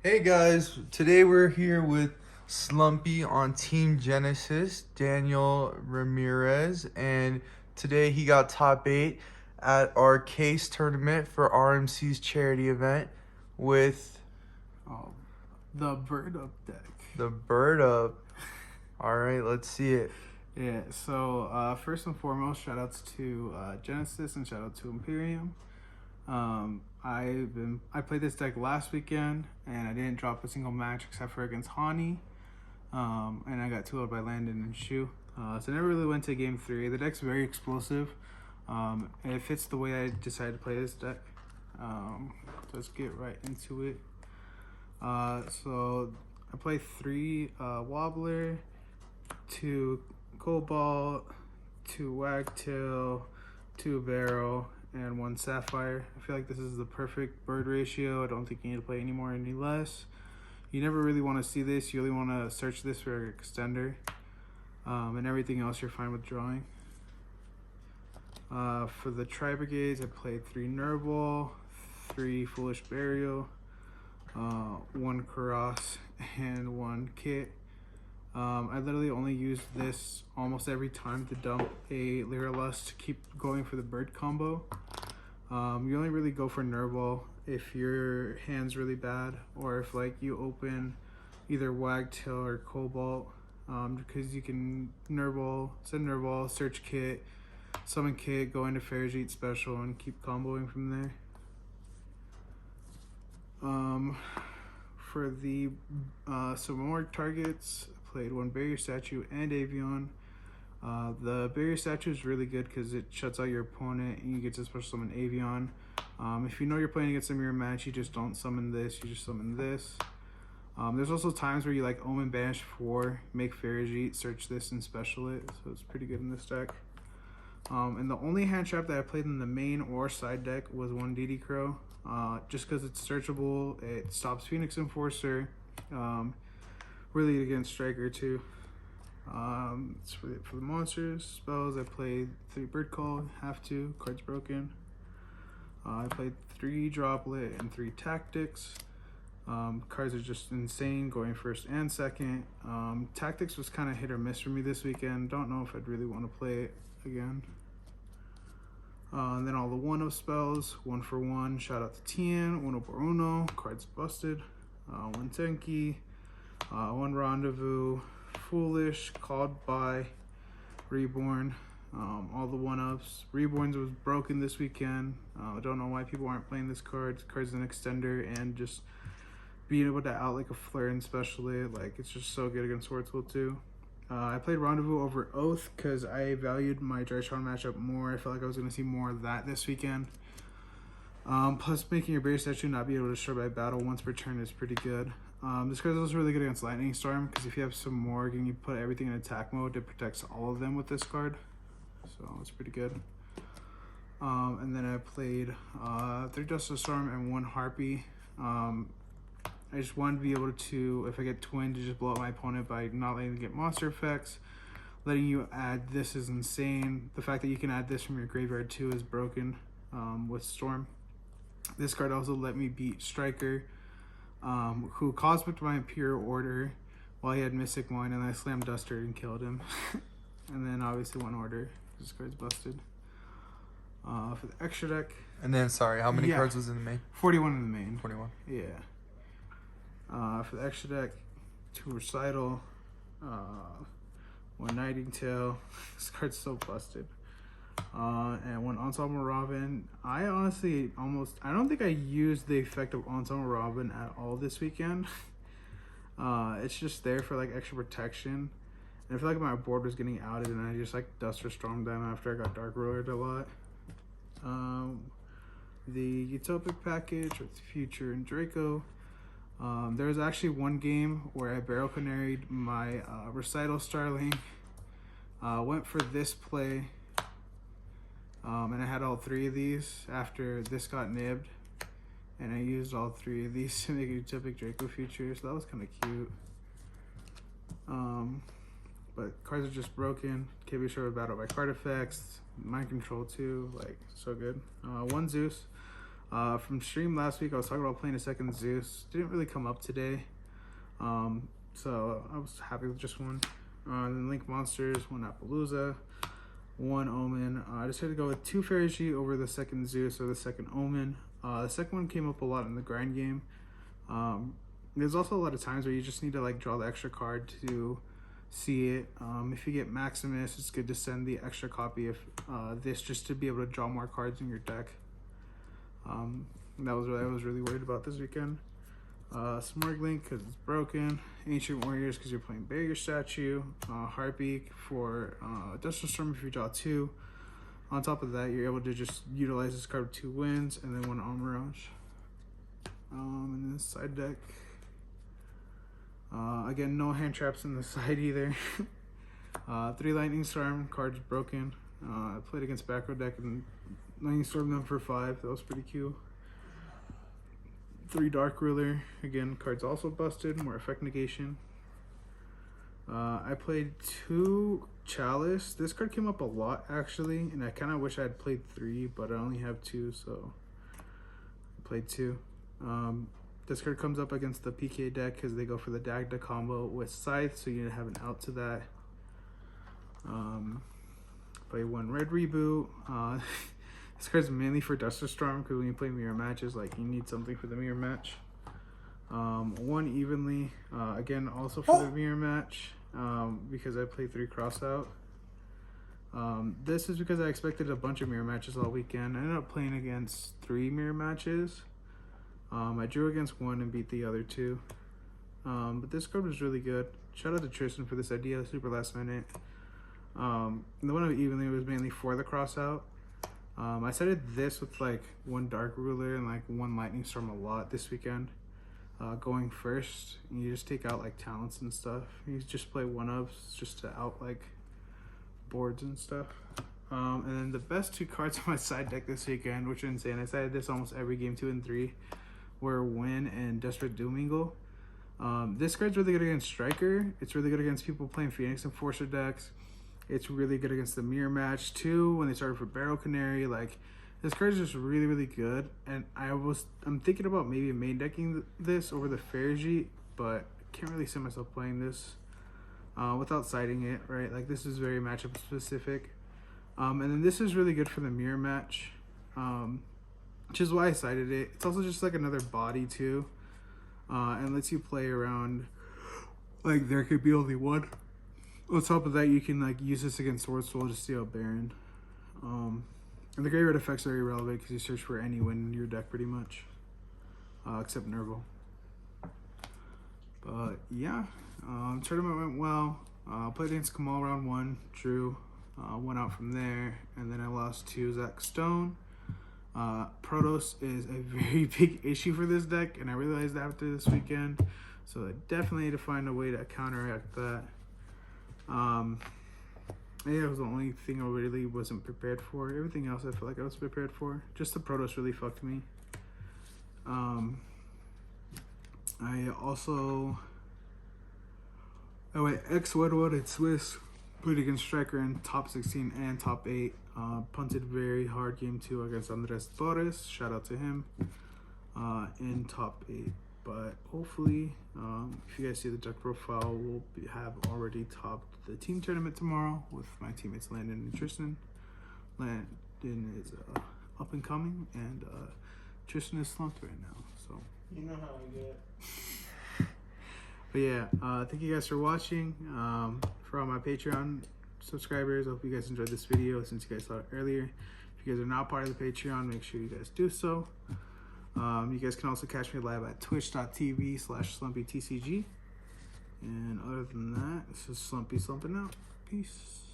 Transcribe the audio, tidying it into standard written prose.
Hey guys, today we're here with Slumpy on Team Genesis, Daniel Ramirez, and today he got top 8 at our case tournament for RMC's charity event with Oh, the bird up deck. the bird up. Alright, let's see it. Yeah, so first and foremost, shout outs to Genesis and shout out to Imperium. I played this deck last weekend and I didn't drop a single match except for against Hani. And I got 2-0 by Landon and Shu. So I never really went to game 3. The deck's very explosive. And it fits the way I decided to play this deck. Let's get right into it. So I play 3 Wobbler, 2 Cobalt, 2 Wagtail, 2 Barrel, and 1 Sapphire. I feel like this is the perfect bird ratio. I don't think you need to play any more, any less. You never really want to see this. You really want to search this for an extender. And everything else you're fine with drawing. For the Tri-Brigades, I played 3 Nerval, 3 Foolish Burial, 1 Karas, and 1 Kit. I literally only use this almost every time to dump a Lyrilusc to keep going for the bird combo. You only really go for Nerval if your hand's really bad, or if like you open either Wagtail or Cobalt, because you can Nerval, send Nerval, search Kit, summon Kit, go into Ferrigite special, and keep comboing from there. For the some more targets, I played 1 Barrier Statue and Avion. The Barrier Statue is really good because it shuts out your opponent and you get to special summon Avion. If you know you're playing against a mirror match, you just don't summon this, you just summon this. There's also times where you like Omen Banish 4, make Ferrigite, search this, and special it, so it's pretty good in this deck. And the only hand trap that I played in the main or side deck was 1 DD Crow. Just because it's searchable, it stops Phoenix Enforcer, really against Striker too. It's for the monsters. Spells, I played 3 Bird Call, have to, cards broken. I played 3 Droplet and 3 Tactics. Cards are just insane, going first and second. Tactics was kind of hit or miss for me this weekend. Don't know if I'd really want to play it again. And then all the 1-of spells, 1 for 1, shout out to Tien, 1 por 1, cards busted, 1 Tenki, 1 Rendezvous, Foolish, Called By, Reborn, all the 1-ups. Reborns was broken this weekend. I don't know why people aren't playing this card. This card's an extender, and just being able to out like a Flare and special it, like it's just so good against Swordswell too. I played Rendezvous over Oath because I valued my Drytron matchup more. I felt like I was going to see more of that this weekend. Plus, making your Barrier Statue not be able to destroy by battle once per turn is pretty good. This card is also really good against Lightning Storm because if you have some Morg and you put everything in attack mode, it protects all of them with this card. So it's pretty good. And then I played 3 Justice Storm and 1 Harpy. I just wanted to be able to, if I get Twin, to just blow up my opponent by not letting them get monster effects. Letting you add this is insane. The fact that you can add this from your graveyard too is broken with Storm. This card also let me beat Striker, who cosmicked my Imperial Order while he had Mystic Mine, and I slammed Duster and killed him. And then obviously 1 Order. This card's busted. For the extra deck. And then, sorry, how many cards was in the main? 41 in the main. 41. Yeah. For the extra deck, 2 Recital, 1 Nightingale. This card's so busted. And 1 Ensemble Robin. I honestly I don't think I used the effect of Ensemble Robin at all this weekend. It's just there for like extra protection. And I feel like my board was getting outed and I just like Duster Stormed them after I got Dark Roared a lot. The Utopic package with Future and Draco. There was actually 1 game where I Barrel Canaried my Recital Starling, went for this play, and I had all 3 of these after this got nibbed, and I used all 3 of these to make a Utopic Draco Future, so that was kind of cute. But cards are just broken. Can't be sure of battle by card effects, mind control too, like so good. 1 Zeus. From stream last week, I was talking about playing a second Zeus. Didn't really come up today. So I was happy with just one. Then Link Monsters, one Appaloosa, one Omen. I decided to go with 2 Fairy G over the second Zeus or the second Omen. The second one came up a lot in the grind game. There's also a lot of times where you just need to like draw the extra card to see it. If you get Maximus, it's good to send the extra copy of this just to be able to draw more cards in your deck. That was what I was really worried about this weekend. Smart Link because it's broken. Ancient Warriors because you're playing Barrier Statue. Heartbeak for Dust Storm if you draw 2. On top of that, you're able to just utilize this card with 2 wins and then 1 Armorage. And then side deck. Again, no hand traps in the side either. 3 Lightning Storm, cards broken. I played against back row deck and Lightning Storm them for 5. That was pretty cool. 3 Dark Ruler. Again, cards also busted. More effect negation. I played 2 Chalice. This card came up a lot actually, and I kind of wish I had played 3, but I only have 2, so I played 2. This card comes up against the PK deck because they go for the Dagda combo with Scythe, so you need to have an out to that. Play 1 Red Reboot. This card's mainly for Duster Storm because when you play mirror matches, like you need something for the mirror match. 1 Evenly, again also for the mirror match because I played 3 Crossout. This is because I expected a bunch of mirror matches all weekend. I ended up playing against 3 mirror matches. I drew against 1 and beat the other 2. But this card was really good. Shout out to Tristan for this idea, super last minute. The one of Evenly was mainly for the Crossout. I started this with like 1 Dark Ruler and like 1 Lightning Storm a lot this weekend. Going first, and you just take out like talents and stuff. You just play 1-ups just to out like boards and stuff. And then the best 2 cards on my side deck this weekend, which are insane. I cited this almost every game 2 and 3, were Win and Desperate Doomingle. This card's really good against Striker. It's really good against people playing Phoenix Enforcer decks. It's really good against the mirror match too when they started for Barrel Canary. Like this card is just really, really good. And I'm thinking about maybe main decking this over the Fergie, but can't really see myself playing this without citing it, right? Like this is very matchup specific. And then this is really good for the mirror match, which is why I cited it. It's also just like another body too, and lets you play around. Like there could be only 1. On top of that, you can like use this against Sword Soul to steal Baron. And the graveyard effects are irrelevant because you search for any win in your deck pretty much, except Nerval. But yeah, tournament went well. Played against Kamal round 1, drew, went out from there, and then I lost to Zach Stone. Protoss is a very big issue for this deck, and I realized that after this weekend, so I definitely need to find a way to counteract that. Yeah, it was the only thing I really wasn't prepared for. Everything else I feel like I was prepared for. Just the Protoss really fucked me. I went X1-1 in Swiss, played against Striker in top 16 and top 8. Punted very hard game 2 against Andres Torres. Shout out to him in top 8. But hopefully, if you guys see the deck profile, we'll have already topped the team tournament tomorrow with my teammates Landon and Tristan. Landon is up and coming, and Tristan is slumped right now. So you know how I get. But yeah, thank you guys for watching. For all my Patreon subscribers, I hope you guys enjoyed this video since you guys saw it earlier. If you guys are not part of the Patreon, make sure you guys do so. You guys can also catch me live at twitch.tv/slumpytcg. And other than that, this is Slumpy slumping out. Peace.